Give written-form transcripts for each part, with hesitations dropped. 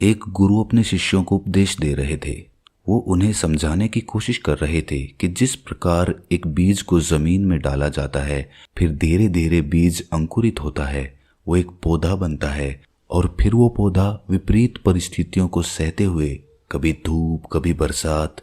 एक गुरु अपने शिष्यों को उपदेश दे रहे थे। वो उन्हें समझाने की कोशिश कर रहे थे कि जिस प्रकार एक बीज को जमीन में डाला जाता है, फिर धीरे धीरे बीज अंकुरित होता है, वो एक पौधा बनता है और फिर वो पौधा विपरीत परिस्थितियों को सहते हुए कभी धूप कभी बरसात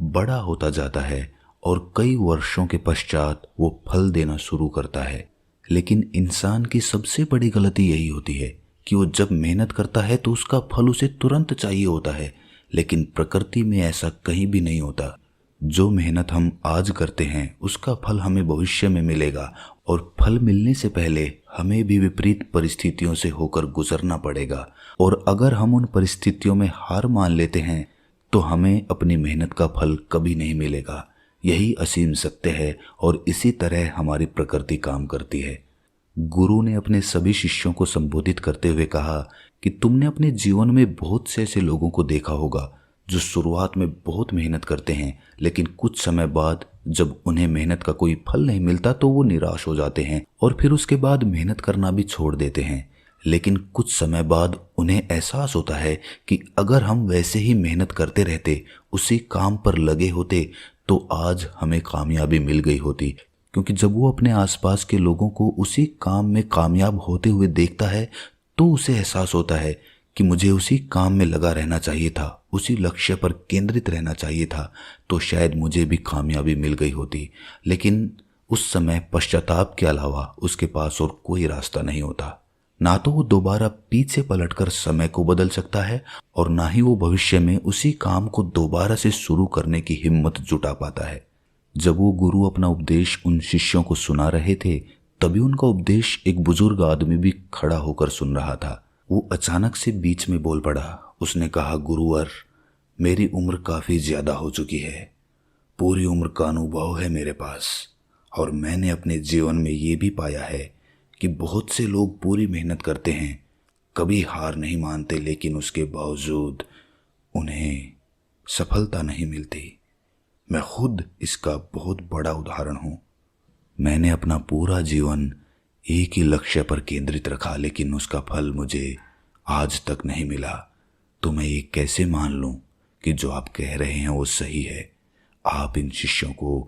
बड़ा होता जाता है और कई वर्षों के पश्चात वो फल देना शुरू करता है। लेकिन इंसान की सबसे बड़ी गलती यही होती है कि वो जब मेहनत करता है तो उसका फल उसे तुरंत चाहिए होता है, लेकिन प्रकृति में ऐसा कहीं भी नहीं होता। जो मेहनत हम आज करते हैं उसका फल हमें भविष्य में मिलेगा और फल मिलने से पहले हमें भी विपरीत परिस्थितियों से होकर गुजरना पड़ेगा। और अगर हम उन परिस्थितियों में हार मान लेते हैं तो हमें अपनी मेहनत का फल कभी नहीं मिलेगा। यही असीम सत्य है और इसी तरह हमारी प्रकृति काम करती है। गुरु ने अपने सभी शिष्यों को संबोधित करते हुए कहा कि तुमने अपने जीवन में बहुत से ऐसे लोगों को देखा होगा जो शुरुआत में बहुत मेहनत करते हैं, लेकिन कुछ समय बाद जब उन्हें मेहनत का कोई फल नहीं मिलता तो वो निराश हो जाते हैं और फिर उसके बाद मेहनत करना भी छोड़ देते हैं। लेकिन कुछ समय बाद उन्हें एहसास होता है कि अगर हम वैसे ही मेहनत करते रहते, उसी काम पर लगे होते, तो आज हमें कामयाबी मिल गई होती। क्योंकि जब वो अपने आसपास के लोगों को उसी काम में कामयाब होते हुए देखता है तो उसे एहसास होता है कि मुझे उसी काम में लगा रहना चाहिए था, उसी लक्ष्य पर केंद्रित रहना चाहिए था, तो शायद मुझे भी कामयाबी मिल गई होती। लेकिन उस समय पश्चाताप के अलावा उसके पास और कोई रास्ता नहीं होता। ना तो वो दोबारा पीछे पलटकर समय को बदल सकता है और ना ही वो भविष्य में उसी काम को दोबारा से शुरू करने की हिम्मत जुटा पाता है। जब वो गुरु अपना उपदेश उन शिष्यों को सुना रहे थे, तभी उनका उपदेश एक बुजुर्ग आदमी भी खड़ा होकर सुन रहा था। वो अचानक से बीच में बोल पड़ा। उसने कहा, गुरुवर, मेरी उम्र काफी ज्यादा हो चुकी है, पूरी उम्र का अनुभव है मेरे पास, और मैंने अपने जीवन में ये भी पाया है कि बहुत से लोग पूरी मेहनत करते हैं, कभी हार नहीं मानते, लेकिन उसके बावजूद उन्हें सफलता नहीं मिलती। मैं खुद इसका बहुत बड़ा उदाहरण हूँ। मैंने अपना पूरा जीवन एक ही लक्ष्य पर केंद्रित रखा, लेकिन उसका फल मुझे आज तक नहीं मिला। तो मैं ये कैसे मान लूँ कि जो आप कह रहे हैं वो सही है? आप इन शिष्यों को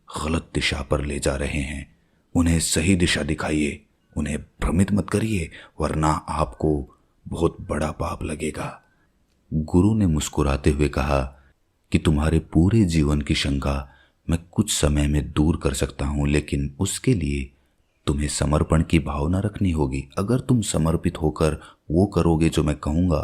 गलत दिशा पर ले जा रहे हैं। उन्हें सही दिशा दिखाइए, उन्हें भ्रमित मत करिए, वरना आपको बहुत बड़ा पाप लगेगा। गुरु ने मुस्कुराते हुए कहा कि तुम्हारे पूरे जीवन की शंका मैं कुछ समय में दूर कर सकता हूं, लेकिन उसके लिए तुम्हें समर्पण की भावना रखनी होगी। अगर तुम समर्पित होकर वो करोगे जो मैं कहूँगा,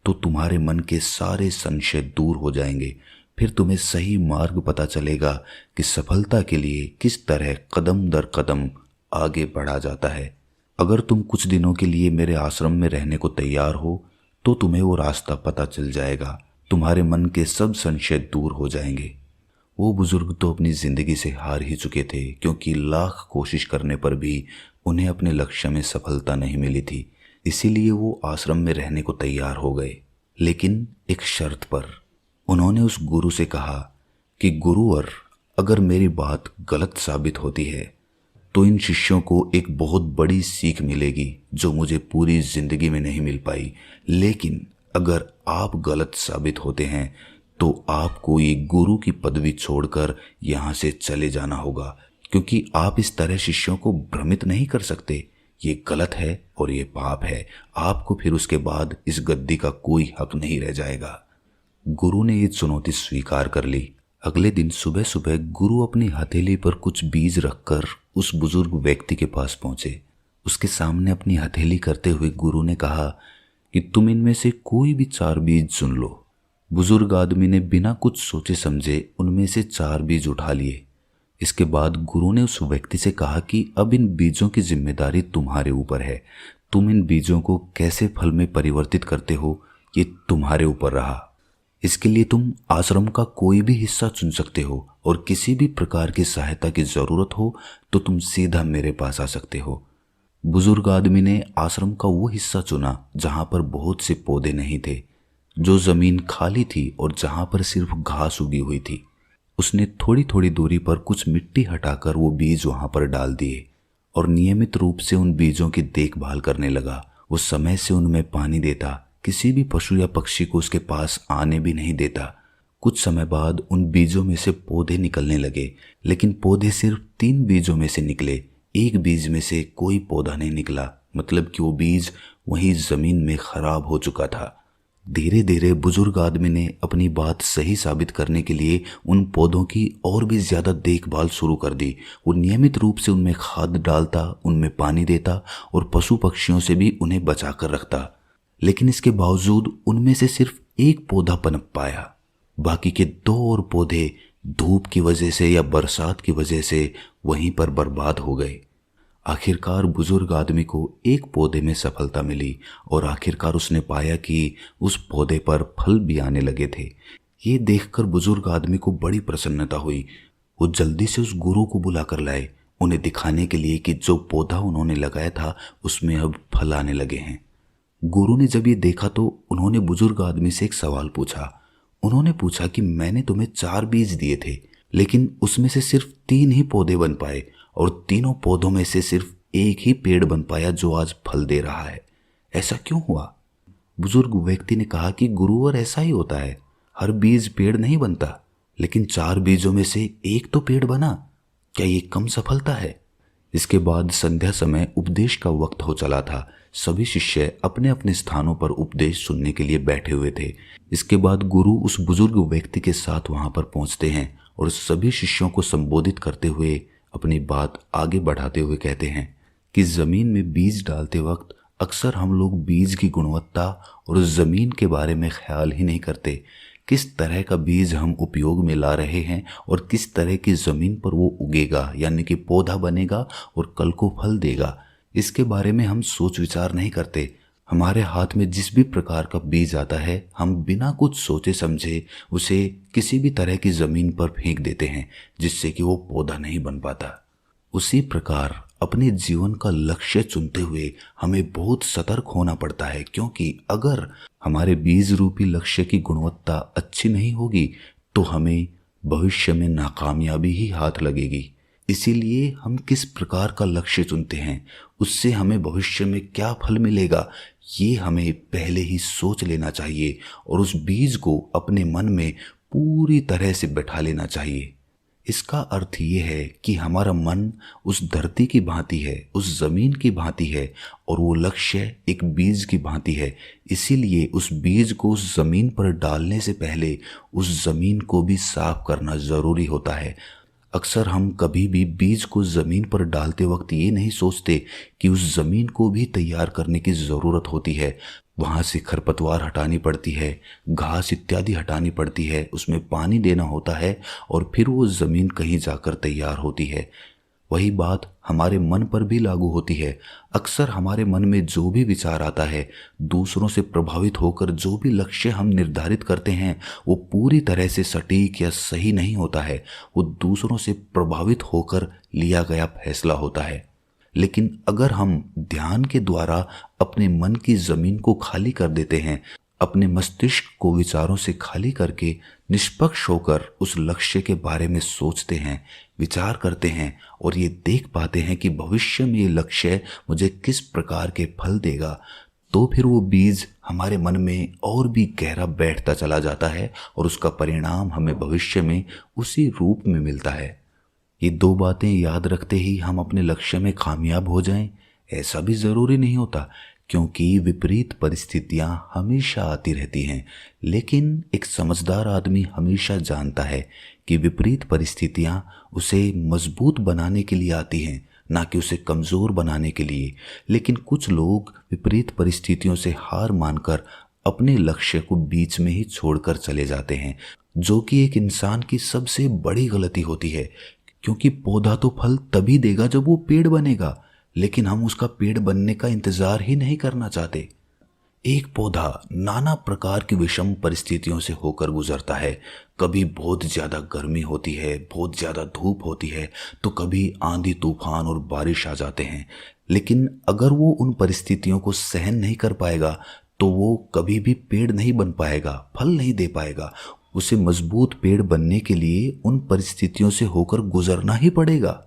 तो तुम्हारे मन के सारे संशय दूर हो जाएंगे। फिर तुम्हें सही मार्ग पता चलेगा कि सफलता के लिए किस तरह कदम दर कदम आगे बढ़ा जाता है। अगर तुम कुछ दिनों के लिए मेरे आश्रम में रहने को तैयार हो तो तुम्हें वो रास्ता पता चल जाएगा, तुम्हारे मन के सब संशय दूर हो जाएंगे। वो बुजुर्ग तो अपनी जिंदगी से हार ही चुके थे, क्योंकि लाख कोशिश करने पर भी उन्हें अपने लक्ष्य में सफलता नहीं मिली थी। इसीलिए वो आश्रम में रहने को तैयार हो गए, लेकिन एक शर्त पर। उन्होंने उस गुरु से कहा कि गुरुवर, अगर मेरी बात गलत साबित होती है तो इन शिष्यों को एक बहुत बड़ी सीख मिलेगी जो मुझे पूरी जिंदगी में नहीं मिल पाई। लेकिन अगर आप गलत साबित होते हैं तो आपको ये गुरु की पदवी छोड़कर यहाँ से चले जाना होगा, क्योंकि आप इस तरह शिष्यों को भ्रमित नहीं कर सकते। ये गलत है और ये पाप है। आपको फिर उसके बाद इस गद्दी का कोई हक नहीं रह जाएगा। गुरु ने ये चुनौती स्वीकार कर ली। अगले दिन सुबह सुबह गुरु अपनी हथेली पर कुछ बीज रखकर उस बुजुर्ग व्यक्ति के पास पहुंचे। उसके सामने अपनी हथेली करते हुए गुरु ने कहा कि तुम इनमें से कोई भी 4 बीज चुन लो। बुजुर्ग आदमी ने बिना कुछ सोचे समझे उनमें से 4 बीज उठा लिए। इसके बाद गुरु ने उस व्यक्ति से कहा कि अब इन बीजों की जिम्मेदारी तुम्हारे ऊपर है। तुम इन बीजों को कैसे फल में परिवर्तित करते हो, ये तुम्हारे ऊपर रहा। इसके लिए तुम आश्रम का कोई भी हिस्सा चुन सकते हो, और किसी भी प्रकार की सहायता की जरूरत हो तो तुम सीधा मेरे पास आ सकते हो। बुजुर्ग आदमी ने आश्रम का वो हिस्सा चुना जहां पर बहुत से पौधे नहीं थे, जो जमीन खाली थी और जहां पर सिर्फ घास उगी हुई थी। उसने थोड़ी थोड़ी दूरी पर कुछ मिट्टी हटाकर वो बीज वहां पर डाल दिए और नियमित रूप से उन बीजों की देखभाल करने लगा। वो समय से उनमें पानी देता किसी भी पशु या पक्षी को उसके पास आने भी नहीं देता। कुछ समय बाद उन बीजों में से पौधे निकलने लगे, लेकिन पौधे सिर्फ 3 बीजों में से निकले। एक बीज में से कोई पौधा नहीं निकला, मतलब कि वो बीज वहीं जमीन में खराब हो चुका था। धीरे धीरे बुजुर्ग आदमी ने अपनी बात सही साबित करने के लिए उन पौधों की और भी ज्यादा देखभाल शुरू कर दी। वो नियमित रूप से उनमें खाद डालता, उनमें पानी देता और पशु पक्षियों से भी उन्हें बचा कर रखता। लेकिन इसके बावजूद उनमें से सिर्फ एक पौधा पनप पाया। बाकी के 2 और पौधे धूप की वजह से या बरसात की वजह से वहीं पर बर्बाद हो गए। आखिरकार बुजुर्ग आदमी को एक पौधे में सफलता मिली और आखिरकार उसने पाया कि उस पौधे पर फल भी आने लगे थे। ये देखकर बुजुर्ग आदमी को बड़ी प्रसन्नता हुई। वो जल्दी से उस गुरु को बुला कर लाए, उन्हें दिखाने के लिए कि जो पौधा उन्होंने लगाया था उसमें अब फल आने लगे हैं। गुरु ने जब ये देखा तो उन्होंने बुजुर्ग आदमी से एक सवाल पूछा। उन्होंने पूछा कि मैंने तुम्हें 4 बीज दिए थे, लेकिन उसमें से सिर्फ 3 ही पौधे बन पाए और तीनों पौधों में से सिर्फ एक ही पेड़ बन पाया जो आज फल दे रहा है। ऐसा क्यों हुआ? बुजुर्ग व्यक्ति ने कहा कि गुरुवर, ऐसा ही होता है, हर बीज पेड़ नहीं बनता, लेकिन 4 बीजों में से एक तो पेड़ बना। क्या ये कम सफलता है? इसके बाद संध्या समय उपदेश का वक्त हो चला था। सभी शिष्य अपने अपने स्थानों पर उपदेश सुनने के लिए बैठे हुए थे। इसके बाद गुरु उस बुजुर्ग व्यक्ति के साथ वहां पर पहुंचते हैं और सभी शिष्यों को संबोधित करते हुए अपनी बात आगे बढ़ाते हुए कहते हैं कि जमीन में बीज डालते वक्त अक्सर हम लोग बीज की गुणवत्ता और जमीन के बारे में ख्याल ही नहीं करते। किस तरह का बीज हम उपयोग में ला रहे हैं और किस तरह की जमीन पर वो उगेगा, यानी कि पौधा बनेगा और कल को फल देगा, इसके बारे में हम सोच विचार नहीं करते। हमारे हाथ में जिस भी प्रकार का बीज आता है, हम बिना कुछ सोचे समझे उसे किसी भी तरह की जमीन पर फेंक देते हैं, जिससे कि वो पौधा नहीं बन पाता। उसी प्रकार अपने जीवन का लक्ष्य चुनते हुए हमें बहुत सतर्क होना पड़ता है, क्योंकि अगर हमारे बीज रूपी लक्ष्य की गुणवत्ता अच्छी नहीं होगी तो हमें भविष्य में नाकामयाबी ही हाथ लगेगी। इसीलिए हम किस प्रकार का लक्ष्य चुनते हैं, उससे हमें भविष्य में क्या फल मिलेगा, ये हमें पहले ही सोच लेना चाहिए और उस बीज को अपने मन में पूरी तरह से बैठा लेना चाहिए। इसका अर्थ ये है कि हमारा मन उस धरती की भांति है, उस जमीन की भांति है और वो लक्ष्य एक बीज की भांति है। इसीलिए उस बीज को उस जमीन पर डालने से पहले उस जमीन को भी साफ करना जरूरी होता है। अक्सर हम कभी भी बीज को जमीन पर डालते वक्त ये नहीं सोचते कि उस जमीन को भी तैयार करने की जरूरत होती है। वहां से खरपतवार हटानी पड़ती है, घास इत्यादि हटानी पड़ती है, उसमें पानी देना होता है और फिर वो जमीन कहीं जाकर तैयार होती है। वही बात हमारे मन पर भी लागू होती है। अक्सर हमारे मन में जो भी विचार आता है, दूसरों से प्रभावित होकर जो भी लक्ष्य हम निर्धारित करते हैं, वो पूरी तरह से सटीक या सही नहीं होता है। वो दूसरों से प्रभावित होकर लिया गया फैसला होता है। लेकिन अगर हम ध्यान के द्वारा अपने मन की जमीन को खाली कर देते हैं, अपने मस्तिष्क को विचारों से खाली करके निष्पक्ष होकर उस लक्ष्य के बारे में सोचते हैं, विचार करते हैं और ये देख पाते हैं कि भविष्य में ये लक्ष्य मुझे किस प्रकार के फल देगा, तो फिर वो बीज हमारे मन में और भी गहरा बैठता चला जाता है और उसका परिणाम हमें भविष्य में उसी रूप में मिलता है। ये 2 बातें याद रखते ही हम अपने लक्ष्य में कामयाब हो जाएं, ऐसा भी जरूरी नहीं होता, क्योंकि विपरीत परिस्थितियां हमेशा आती रहती हैं। लेकिन एक समझदार आदमी हमेशा जानता है कि विपरीत परिस्थितियां उसे मजबूत बनाने के लिए आती हैं, ना कि उसे कमजोर बनाने के लिए। लेकिन कुछ लोग विपरीत परिस्थितियों से हार मानकर अपने लक्ष्य को बीच में ही छोड़कर चले जाते हैं, जो कि एक इंसान की सबसे बड़ी गलती होती है। क्योंकि पौधा तो फल तभी देगा जब वो पेड़ बनेगा, लेकिन हम उसका पेड़ बनने का इंतजार ही नहीं करना चाहते। एक पौधा नाना प्रकार की विषम परिस्थितियों से होकर गुजरता है। कभी बहुत ज्यादा गर्मी होती है, बहुत ज्यादा धूप होती है, तो कभी आंधी तूफान और बारिश आ जाते हैं। लेकिन अगर वो उन परिस्थितियों को सहन नहीं कर पाएगा तो वो कभी भी पेड़ नहीं बन पाएगा, फल नहीं दे पाएगा। उसे मजबूत पेड़ बनने के लिए उन परिस्थितियों से होकर गुजरना ही पड़ेगा।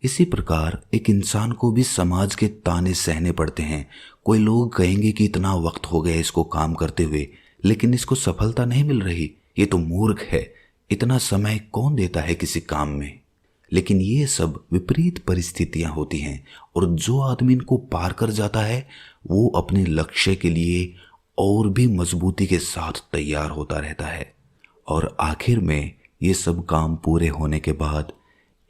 इसी प्रकार एक इंसान को भी समाज के ताने सहने पड़ते हैं। कोई लोग कहेंगे कि इतना वक्त हो गया इसको काम करते हुए, लेकिन इसको सफलता नहीं मिल रही, ये तो मूर्ख है, इतना समय कौन देता है किसी काम में। लेकिन ये सब विपरीत परिस्थितियां होती हैं, और जो आदमी इनको पार कर जाता है वो अपने लक्ष्य के लिए और भी मजबूती के साथ तैयार होता रहता है। और आखिर में ये सब काम पूरे होने के बाद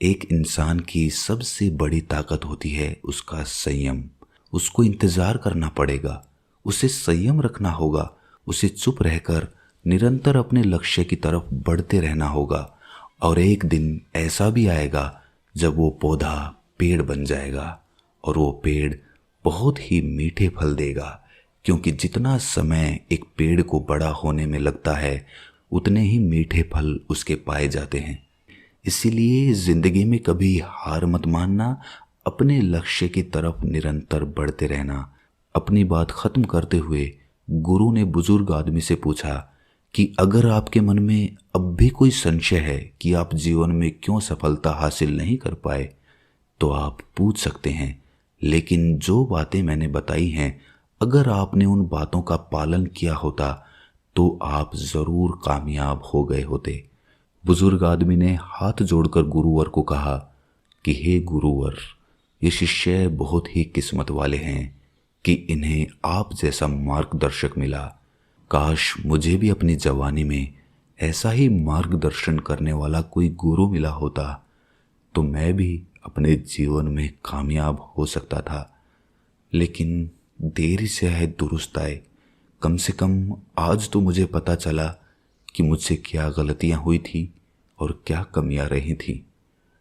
एक इंसान की सबसे बड़ी ताकत होती है उसका संयम। उसको इंतजार करना पड़ेगा, उसे संयम रखना होगा, उसे चुप रहकर निरंतर अपने लक्ष्य की तरफ बढ़ते रहना होगा। और एक दिन ऐसा भी आएगा जब वो पौधा पेड़ बन जाएगा, और वो पेड़ बहुत ही मीठे फल देगा, क्योंकि जितना समय एक पेड़ को बड़ा होने में लगता है उतने ही मीठे फल उसके पाए जाते हैं। इसीलिए जिंदगी में कभी हार मत मानना, अपने लक्ष्य की तरफ निरंतर बढ़ते रहना। अपनी बात खत्म करते हुए गुरु ने बुजुर्ग आदमी से पूछा कि अगर आपके मन में अब भी कोई संशय है कि आप जीवन में क्यों सफलता हासिल नहीं कर पाए, तो आप पूछ सकते हैं, लेकिन जो बातें मैंने बताई हैं, अगर आपने उन बातों का पालन किया होता तो आप जरूर कामयाब हो गए होते। बुजुर्ग आदमी ने हाथ जोड़कर गुरुवर को कहा कि हे गुरुवर, ये शिष्य बहुत ही किस्मत वाले हैं कि इन्हें आप जैसा मार्गदर्शक मिला। काश मुझे भी अपनी जवानी में ऐसा ही मार्गदर्शन करने वाला कोई गुरु मिला होता, तो मैं भी अपने जीवन में कामयाब हो सकता था। लेकिन देरी से आए दुरुस्त आए। कम से कम आज तो मुझे पता चला कि मुझसे क्या गलतियां हुई थी और क्या कमियां रही थी।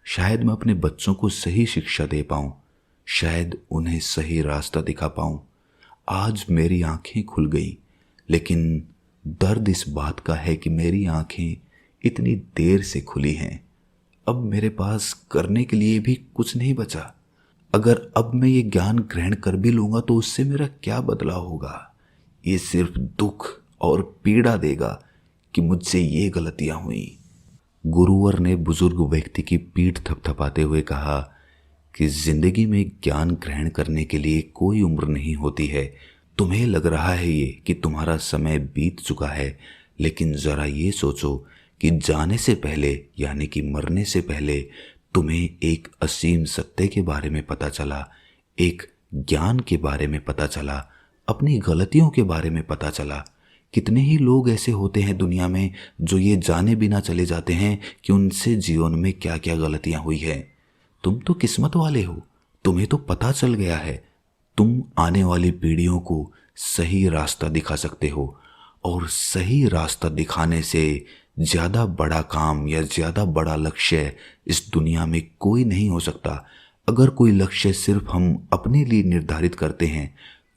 शायद मैं अपने बच्चों को सही शिक्षा दे पाऊं, शायद उन्हें सही रास्ता दिखा पाऊं। आज मेरी आंखें खुल गई, लेकिन दर्द इस बात का है कि मेरी आंखें इतनी देर से खुली हैं। अब मेरे पास करने के लिए भी कुछ नहीं बचा। अगर अब मैं ये ज्ञान ग्रहण कर भी लूंगा तो उससे मेरा क्या बदलाव होगा? ये सिर्फ दुख और पीड़ा देगा कि मुझसे ये गलतियां हुई। गुरुवर ने बुजुर्ग व्यक्ति की पीठ थपथपाते हुए कहा कि जिंदगी में ज्ञान ग्रहण करने के लिए कोई उम्र नहीं होती है। तुम्हें लग रहा है ये कि तुम्हारा समय बीत चुका है, लेकिन जरा ये सोचो कि जाने से पहले यानी कि मरने से पहले तुम्हें एक असीम सत्य के बारे में पता चला, एक ज्ञान के बारे में पता चला, अपनी गलतियों के बारे में पता चला। कितने ही लोग ऐसे होते हैं दुनिया में जो ये जाने बिना चले जाते हैं कि उनसे जीवन में क्या क्या गलतियां हुई है। तुम तो किस्मत वाले हो, तुम्हें तो पता चल गया है। तुम आने वाली पीढ़ियों को सही रास्ता दिखा सकते हो, और सही रास्ता दिखाने से ज्यादा बड़ा काम या ज्यादा बड़ा लक्ष्य इस दुनिया में कोई नहीं हो सकता। अगर कोई लक्ष्य सिर्फ हम अपने लिए निर्धारित करते हैं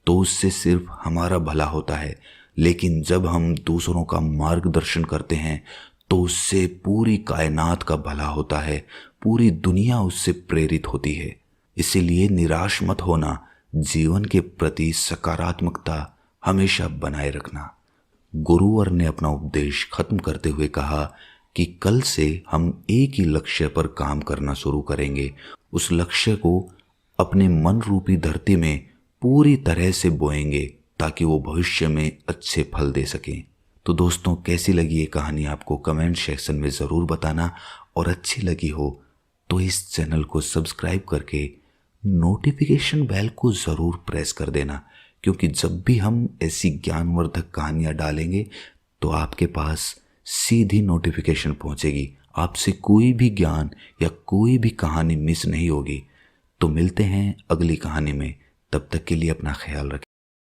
तो उससे सिर्फ हमारा भला होता है, लेकिन जब हम दूसरों का मार्गदर्शन करते हैं तो उससे पूरी कायनात का भला होता है, पूरी दुनिया उससे प्रेरित होती है। इसीलिए निराश मत होना, जीवन के प्रति सकारात्मकता हमेशा बनाए रखना। गुरुवर ने अपना उपदेश खत्म करते हुए कहा कि कल से हम एक ही लक्ष्य पर काम करना शुरू करेंगे। उस लक्ष्य को अपने मन रूपी धरती में पूरी तरह से बोएंगे ताकि वो भविष्य में अच्छे फल दे सकें। तो दोस्तों, कैसी लगी ये कहानी आपको कमेंट सेक्शन में ज़रूर बताना, और अच्छी लगी हो तो इस चैनल को सब्सक्राइब करके नोटिफिकेशन बेल को ज़रूर प्रेस कर देना, क्योंकि जब भी हम ऐसी ज्ञानवर्धक कहानियाँ डालेंगे तो आपके पास सीधी नोटिफिकेशन पहुँचेगी। आपसे कोई भी ज्ञान या कोई भी कहानी मिस नहीं होगी। तो मिलते हैं अगली कहानी में, तब तक के लिए अपना ख्याल रखें।